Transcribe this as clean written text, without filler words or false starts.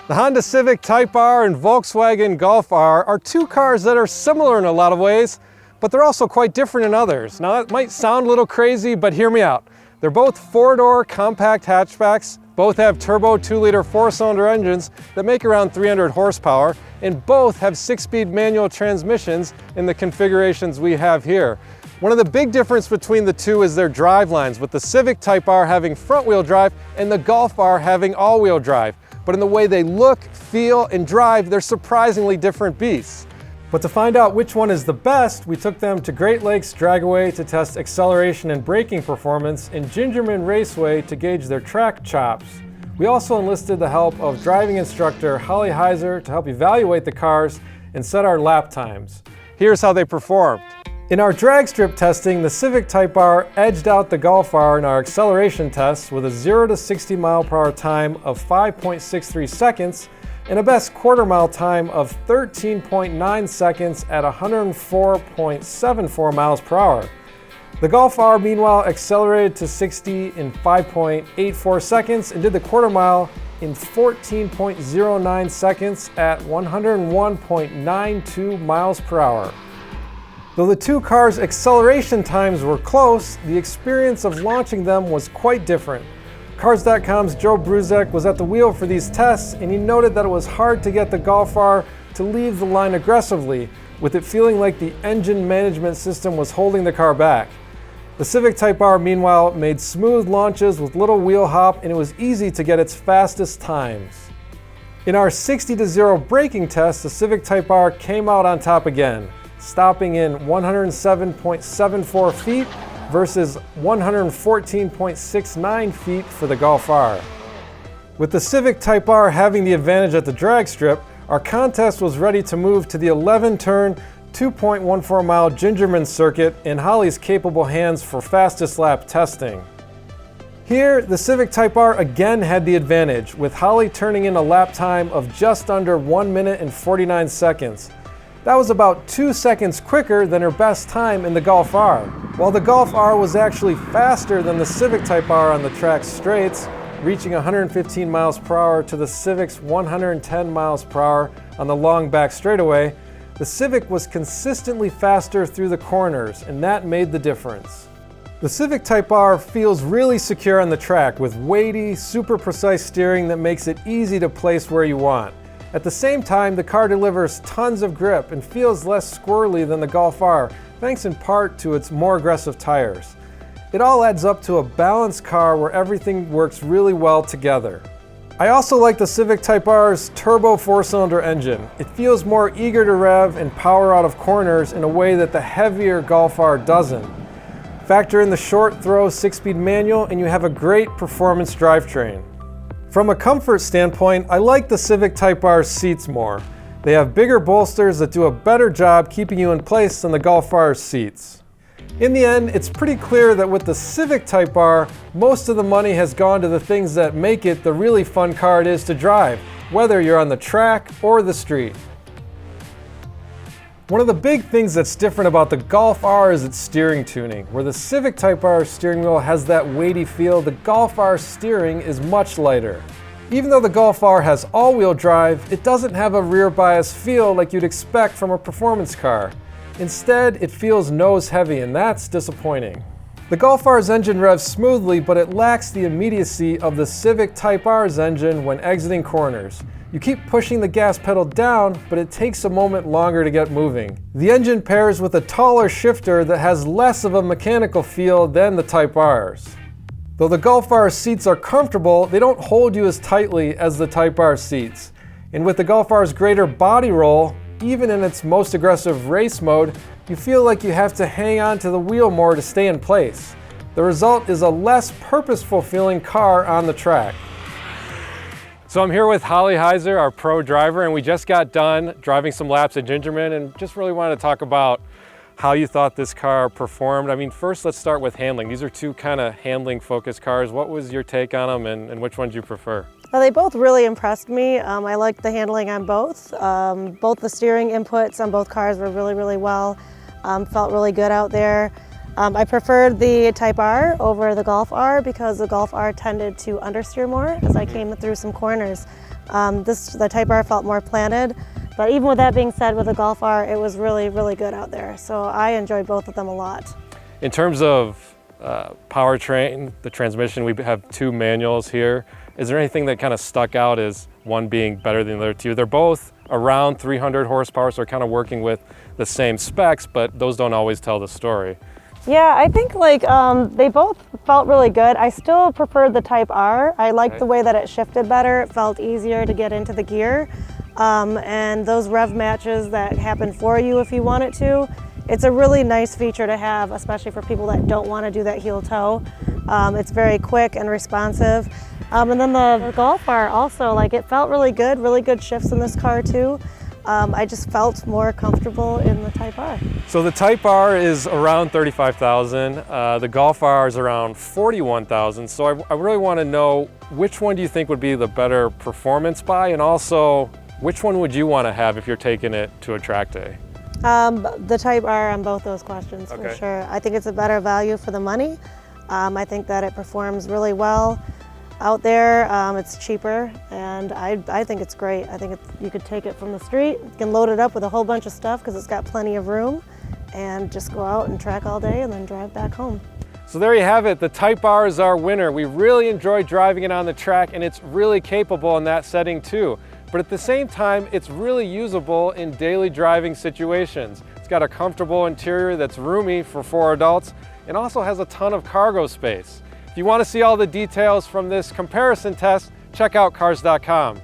The Honda Civic Type R and Volkswagen Golf R are two cars that are similar in a lot of ways, but they're also quite different in others. Now that might sound a little crazy, but hear me out. They're both four-door compact hatchbacks, both have turbo 2-liter 4-cylinder engines that make around 300 horsepower, and both have 6-speed manual transmissions in the configurations we have here. One of the big differences between the two is their drive lines, with the Civic Type R having front-wheel drive and the Golf R having all-wheel drive. But in the way they look, feel, and drive, they're surprisingly different beasts. But to find out which one is the best, we took them to Great Lakes Dragway to test acceleration and braking performance, and Gingerman Raceway to gauge their track chops. We also enlisted the help of driving instructor Holly Heiser to help evaluate the cars and set our lap times. Here's how they performed. In our drag strip testing, the Civic Type R edged out the Golf R in our acceleration tests with a 0 to 60 mile/hour time of 5.63 seconds and a best quarter-mile time of 13.9 seconds at 104.74 miles per hour. The Golf R, meanwhile, accelerated to 60 in 5.84 seconds and did the quarter-mile in 14.09 seconds at 101.92 miles per hour. Though the two cars' acceleration times were close, the experience of launching them was quite different. Cars.com's Joe Bruzek was at the wheel for these tests, and he noted that it was hard to get the Golf R to leave the line aggressively, with it feeling like the engine management system was holding the car back. The Civic Type R, meanwhile, made smooth launches with little wheel hop, and it was easy to get its fastest times. In our 60-0 braking test, the Civic Type R came out on top again, stopping in 107.74 feet versus 114.69 feet for the Golf R. With the Civic Type R having the advantage at the drag strip, our contest was ready to move to the 11-turn, 2.14-mile Gingerman circuit in Holly's capable hands for fastest lap testing. Here, the Civic Type R again had the advantage, with Holly turning in a lap time of just under 1 minute and 49 seconds. That was about 2 seconds quicker than her best time in the Golf R. While the Golf R was actually faster than the Civic Type R on the track straights, reaching 115 miles per hour to the Civic's 110 miles per hour on the long back straightaway, the Civic was consistently faster through the corners, and that made the difference. The Civic Type R feels really secure on the track with weighty, super precise steering that makes it easy to place where you want. At the same time, the car delivers tons of grip and feels less squirrely than the Golf R, thanks in part to its more aggressive tires. It all adds up to a balanced car where everything works really well together. I also like the Civic Type R's turbo 4-cylinder engine. It feels more eager to rev and power out of corners in a way that the heavier Golf R doesn't. Factor in the short throw 6-speed manual and you have a great performance drivetrain. From a comfort standpoint, I like the Civic Type R's seats more. They have bigger bolsters that do a better job keeping you in place than the Golf R's seats. In the end, it's pretty clear that with the Civic Type R, most of the money has gone to the things that make it the really fun car it is to drive, whether you're on the track or the street. One of the big things that's different about the Golf R is its steering tuning. Where the Civic Type R steering wheel has that weighty feel, the Golf R steering is much lighter. Even though the Golf R has all-wheel drive, it doesn't have a rear bias feel like you'd expect from a performance car. Instead, it feels nose-heavy, and that's disappointing. The Golf R's engine revs smoothly, but it lacks the immediacy of the Civic Type R's engine when exiting corners. You keep pushing the gas pedal down, but it takes a moment longer to get moving. The engine pairs with a taller shifter that has less of a mechanical feel than the Type R's. Though the Golf R's seats are comfortable, they don't hold you as tightly as the Type R seats. And with the Golf R's greater body roll, even in its most aggressive race mode, you feel like you have to hang on to the wheel more to stay in place. The result is a less purposeful feeling car on the track. So I'm here with Holly Heiser, our pro driver, and we just got done driving some laps at Gingerman and just really wanted to talk about how you thought this car performed. I mean, first let's start with handling. These are two kind of handling focused cars. What was your take on them and which ones you prefer? Well, they both really impressed me. I liked the handling on both. Both the steering inputs on both cars were really well. Felt really good out there. I preferred the Type R over the Golf R because the Golf R tended to understeer more as I came through some corners. The Type R felt more planted, but even with that being said, with the Golf R, it was really, really good out there. So I enjoyed both of them a lot. In terms of powertrain, the transmission, we have 2 manuals here. Is there anything that kind of stuck out as one being better than the other 2? They're both around 300 horsepower, so they're kind of working with the same specs, but those don't always tell the story. Yeah, I think they both felt really good. I still preferred the Type R. I liked the way that it shifted better. It felt easier to get into the gear. And those rev matches that happen for you if you want it to, it's a really nice feature to have, especially for people that don't want to do that heel toe. It's very quick and responsive. And then the Golf R also, it felt really good shifts in this car too. I just felt more comfortable in the Type R. So the Type R is around $35,000. The Golf R is around $41,000. So I really want to know, which one do you think would be the better performance buy, and also which one would you want to have if you're taking it to a track day? The Type R on both those questions, for sure. I think it's a better value for the money. I think that it performs really well out there. It's cheaper, and I think it's great. I think you could take it from the street, you can load it up with a whole bunch of stuff because it's got plenty of room, and just go out and track all day and then drive back home. So there you have it. The Type R is our winner. We really enjoyed driving it on the track, and it's really capable in that setting too. But at the same time, it's really usable in daily driving situations. It's got a comfortable interior that's roomy for 4 adults, and also has a ton of cargo space. If you want to see all the details from this comparison test, check out Cars.com.